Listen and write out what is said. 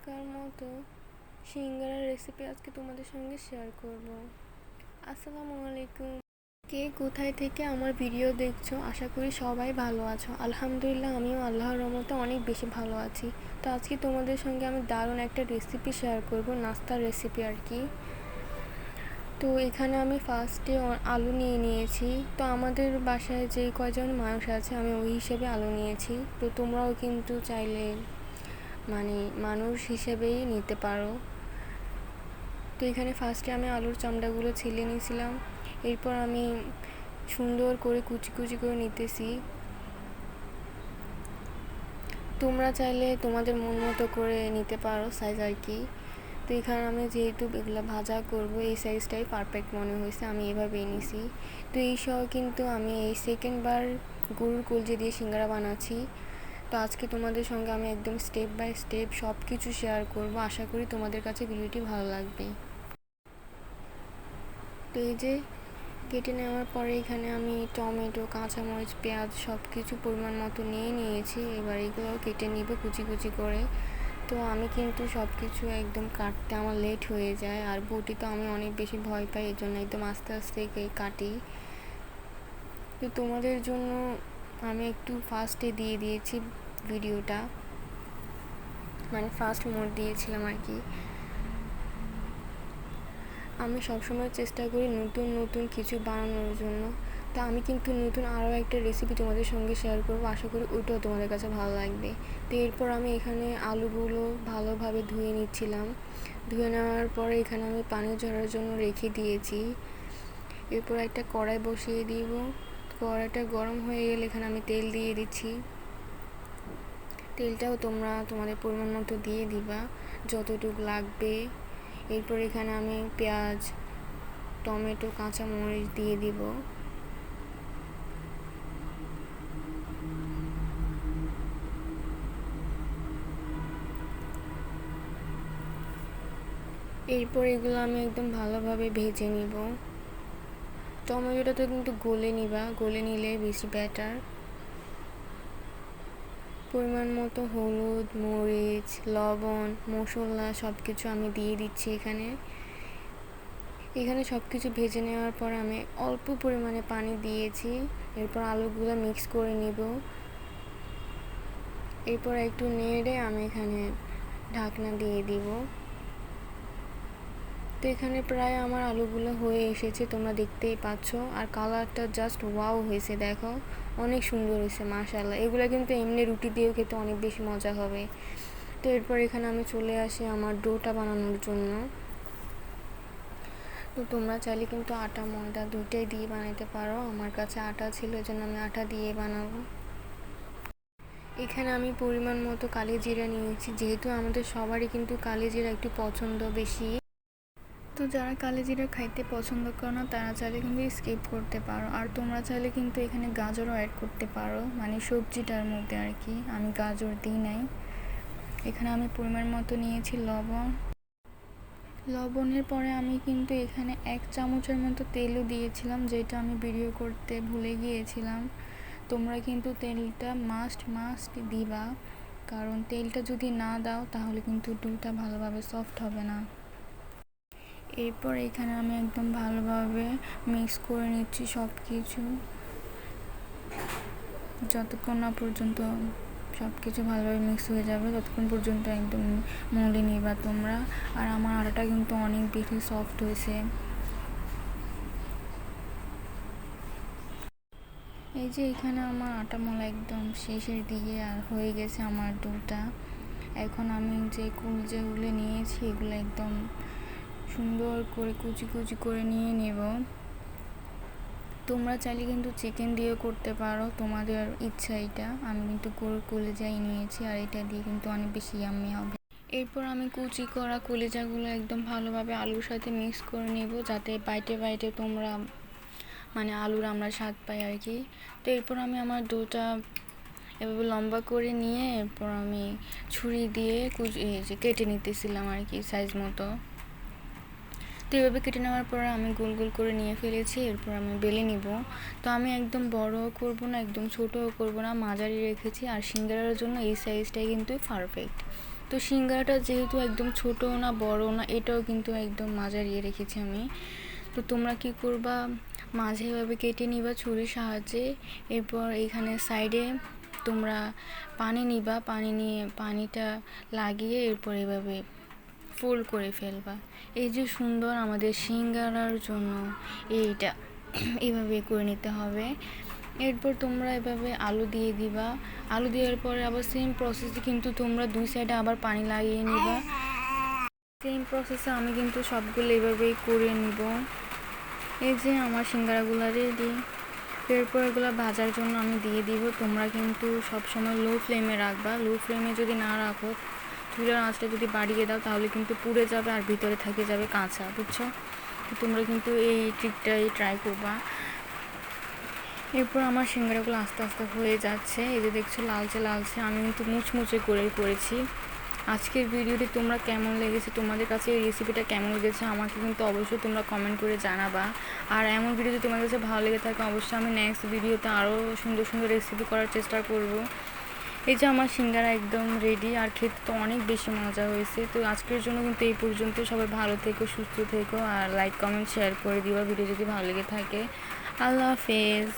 থাকার মতো সিঙ্গারার রেসিপি আজকে তোমাদের সঙ্গে শেয়ার করব। আসসালামু আলাইকুম। কে কোথায় থেকে আমার ভিডিও দেখছো, আশা করি সবাই ভালো আছো। আলহামদুলিল্লাহ, আমিও আল্লাহর রহমতে অনেক বেশি ভালো আছি। তো আজকে তোমাদের সঙ্গে আমি দারুণ একটা রেসিপি শেয়ার করব, নাস্তার রেসিপি আর কি। তো এখানে আমি ফার্স্টে আলু নিয়ে নিয়েছি। তো আমাদের বাসায় যে কয়জন মানুষ আছে আমি ওই হিসেবে আলু নিয়েছি। তো তোমরাও কিন্তু চাইলে মানুষ হিসেবেই নিতে পারো। তো এখানে ফার্স্টে আমি আলুর চামড়াগুলো ছিলে নিয়েছিলাম। এরপর আমি সুন্দর করে কুচি কুচি করে নিতেছি। তোমরা চাইলে তোমাদের মন মতো করে নিতে পারো সাইজ আর কি। তো এখানে আমি যেহেতু এগুলো ভাজা করব, এই সাইজটাই পারফেক্ট মনে হয়েছে, আমি এভাবেই নিছি। তো এই সহ কিন্তু আমি এই সেকেন্ডবার গরুর কলজে দিয়ে সিঙ্গারা বানাচ্ছি। তো আজকে তোমাদের সঙ্গে আমি একদম স্টেপ বাই স্টেপ সব কিছু শেয়ার করব। আশা করি তোমাদের কাছে ভিডিওটি ভালো লাগবে। তো এই যে কেটে নেওয়ার পরে এখানে আমি টমেটো, কাঁচামরিচ, পেঁয়াজ সব কিছু পরিমাণ মতো নিয়ে নিয়েছি। এবার এগুলো কেটে নিব কুচি কুচি করে। তো আমি কিন্তু সব কিছু একদম কাটতে আমার লেট হয়ে যায়, আর বটি তো আমি অনেক বেশি ভয় পাই, এই জন্য একদম আস্তে আস্তে কাটি। তো তোমাদের জন্য আমি একটু ফাস্টে দিয়ে দিয়েছি ভিডিওটা, ফাস্ট মোড দিয়েছিলাম আর কি। আমি সবসময় চেষ্টা করি নতুন নতুন কিছু বানানোর জন্য। তা আমি কিন্তু নতুন আরও একটা রেসিপি তোমাদের সঙ্গে শেয়ার করবো, আশা করি ওইটাও তোমাদের কাছে ভালো লাগবে। তো এরপর আমি এখানে আলুগুলো ভালোভাবে ধুয়ে নিচ্ছিলাম। ধুয়ে নেওয়ার পরে এখানে আমি পানি ঝরার জন্য রেখে দিয়েছি। এরপর একটা কড়াই বসিয়ে দিব। কড়াইটা গরম হয়ে গেলে এখানে আমি তেল দিয়ে দিচ্ছি। তেলটাও তোমরা তোমাদের পরিমাণ মতো দিয়ে দিবা, যতটুকু লাগবে। এরপর এখানে আমি পেঁয়াজ, টমেটো, কাঁচামরিচ দিয়ে দিব। এরপর এগুলো আমি একদম ভালোভাবে ভেজে নিব। টমেটোটা তো কিন্তু গলে নিবা, গলে নিলে বেশি বেটার। পরিমাণ মতো হলুদ, মরিচ, লবণ, মশলা সব কিছু আমি দিয়ে দিচ্ছি এখানে সব কিছু ভেজে নেওয়ার পর আমি অল্প পরিমাণে পানি দিয়েছি। এরপর আলুগুলো মিক্স করে নিব। এরপর একটু নেড়ে আমি এখানে ঢাকনা দিয়ে দিব। তো এখানে প্রায় আমার আলুগুলো হয়ে এসেছে, তোমরা দেখতেই পাচ্ছ। আর কালারটা জাস্ট ওয়াও হয়েছে, দেখো অনেক সুন্দর হয়েছে মাশাআল্লাহ। এগুলো কিন্তু এমনি রুটি দিয়েও খেতে অনেক বেশি মজা হবে। তো এরপর এখানে আমি চলে আসি আমার ডোটা বানানোর জন্য। তো তোমরা চাইলে কিন্তু আটা ময়দা দুটোই দিয়ে বানাতে পারো। আমার কাছে আটা ছিল, এই জন্য আমি আটা দিয়ে বানাবো। এখানে আমি পরিমাণ মতো কালি জিরা নিয়েছি, যেহেতু আমাদের সবারই কিন্তু কালি জিরা একটু পছন্দ বেশি। তো যারা কালিজিরা খাইতে পছন্দ করো না তারা চাইলে কিন্তু স্কিপ করতে পারো। আর তোমরা চাইলে কিন্তু এখানে গাজরও অ্যাড করতে পারো, সবজিটার মধ্যে আর কি। আমি গাজর দিই নাই। এখানে আমি পরিমাণ মতো নিয়েছি লবণ। লবণের পরে আমি কিন্তু এখানে 1 চামচের মতো তেলও দিয়েছিলাম, যেটা আমি ভিডিও করতে ভুলে গিয়েছিলাম। তোমরা কিন্তু তেলটা মাস্ট দিবা, কারণ তেলটা যদি না দাও তাহলে কিন্তু ডোটা ভালোভাবে সফট হবে না। এরপর এখানে আমি একদম ভালোভাবে মিক্স করে নিচ্ছি সব কিছু, যতক্ষণ না পর্যন্ত সব কিছু ভালোভাবে মিক্স হয়ে যাবে ততক্ষণ পর্যন্ত একদম মলে নিবা তোমরা। আর আমার আটাটা কিন্তু অনেক বেশি সফট হয়েছে। এই যে এখানে আমার আটা মলা একদম শেষের দিকে আর হয়ে গেছে আমার ডোটা। এখন আমি যে যেগুলো নিয়েছি এগুলো একদম সুন্দর করে কুচি কুচি করে নিয়ে নেব। তোমরা চাইলে কিন্তু চিকেন দিয়েও করতে পারো, তোমাদের ইচ্ছা এটা। আমি কিন্তু গরুর কলিজাই নিয়েছি, আর এটা দিয়ে কিন্তু অনেক বেশি ইয়াম্মি হবে। এরপর আমি কুচি করা কলিজাগুলো একদম ভালোভাবে আলুর সাথে মিক্স করে নেব, যাতে বাইটে বাইটে তোমরা আলুর আমরা স্বাদ পাই আর কি। তো এরপর আমি আমার ডোটা এভাবে লম্বা করে নিয়ে এরপর আমি ছুরি দিয়ে কেটে নিতেছিলাম আর কি সাইজ মতো। তো এভাবে কেটে নেওয়ার পর আমি গোল গোল করে নিয়ে ফেলেছি। এরপর আমি বেলে নিব। তো আমি একদম বড়ও করব না, একদম ছোটও করব না, মাঝারি রেখেছি। আর সিঙ্গারার জন্য এই সাইজটাই কিন্তু পারফেক্ট। তো সিঙ্গারাটা যেহেতু একদম ছোটো না বড় না, এটাও কিন্তু একদম মাঝারি রেখেছি আমি। তো তোমরা কি করবা, মাঝে এভাবে কেটে নিবা ছুরির সাহায্যে। এরপর এইখানে সাইডে তোমরা পানি নিবা, পানি নিয়ে পানিটা লাগিয়ে এরপর এভাবে ফোল্ড করে ফেলবা। এই যে সুন্দর আমাদের সিঙ্গারার জন্য এইটা এইভাবে করে নিতে হবে। এরপর তোমরা এভাবে আলু দিয়ে দিবা, আলু দেওয়ার পরে আবার সেম প্রসেসে কিন্তু তোমরা দুই সাইডে আবার পানি লাগিয়ে নিবা। সেম প্রসেসে আমি কিন্তু সবগুলো এভাবেই করে নিব। এই যে আমার সিঙ্গারাগুলো রেডি। এরপর এগুলো ভাজার জন্য আমি দিয়ে দিব। তোমরা কিন্তু সবসময় লো ফ্লেমে রাখবা, লো ফ্লেমে যদি না রাখো, চুলার আঁচটা যদি বাড়িয়ে দাও তাহলে কিন্তু পুড়ে যাবে আর ভিতরে থেকে যাবে কাঁচা, বুঝছো? তোমরা কিন্তু এই ট্রিকটাই ট্রাই করবা। এরপর আমার সিঙ্গারাগুলো আস্তে আস্তে হয়ে যাচ্ছে, এই যে দেখছো লালচে লালচে, আমি কিন্তু মুচমুচে করে করেছি। আজকের ভিডিওটি তোমরা কেমন লেগেছে, তোমাদের কাছে এই রেসিপিটা কেমন লেগেছে আমাকে কিন্তু অবশ্যই তোমরা কমেন্ট করে জানাবা। আর এমন ভিডিও যদি তোমাদের কাছে ভালো লেগে থাকে অবশ্যই আমি নেক্সট ভিডিওতে আরও সুন্দর সুন্দর রেসিপি করার চেষ্টা করব। এই যে আমার সিঙ্গারা একদম রেডি, আর খেতে তো অনেক বেশি মজা হয়েছে। তো আজকের জন্য কিন্তু এই পর্যন্ত। সবাই ভালো থেকো, সুস্থ থেকো, আর লাইক কমেন্ট শেয়ার করে দিবা ভিডিও যদি ভালো লেগে থাকে। আল্লাহ হাফেজ।